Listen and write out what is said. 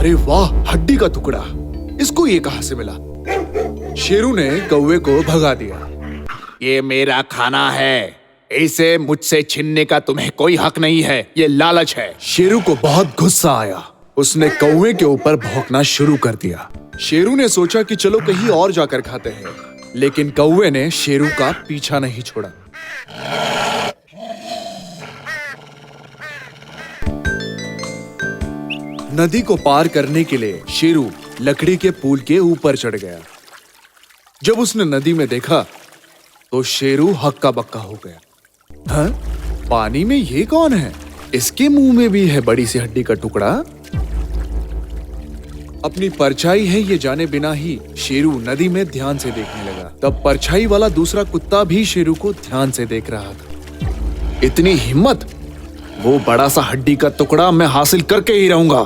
अरे वाह, हड्डी का टुकड़ा, इसको ये कहां से मिला? शेरू ने कौवे को भगा दिया। ये मेरा खाना है, इसे मुझसे छीनने का तुम्हें कोई हक नहीं है, ये लालच है। शेरू को बहुत गुस्सा आया, उसने कौवे के ऊपर भौंकना शुरू कर दिया। शेरू ने सोचा कि चलो कहीं और जाकर खाते हैं, लेकिन कौवे ने शेरू का पीछा नहीं छोड़ा। नदी को पार करने के लिए शेरू लकड़ी के पुल के ऊपर चढ़ गया। जब उसने नदी में देखा तो शेरू हक्का बक्का हो गया। हाँ? पानी में ये कौन है? इसके मुंह में भी है बड़ी सी हड्डी का टुकड़ा। अपनी परछाई है ये जाने बिना ही शेरू नदी में ध्यान से देखने लगा। तब परछाई वाला दूसरा कुत्ता भी शेरू को ध्यान से देख रहा था। इतनी हिम्मत! वो बड़ा सा हड्डी का टुकड़ा मैं हासिल करके ही रहूंगा।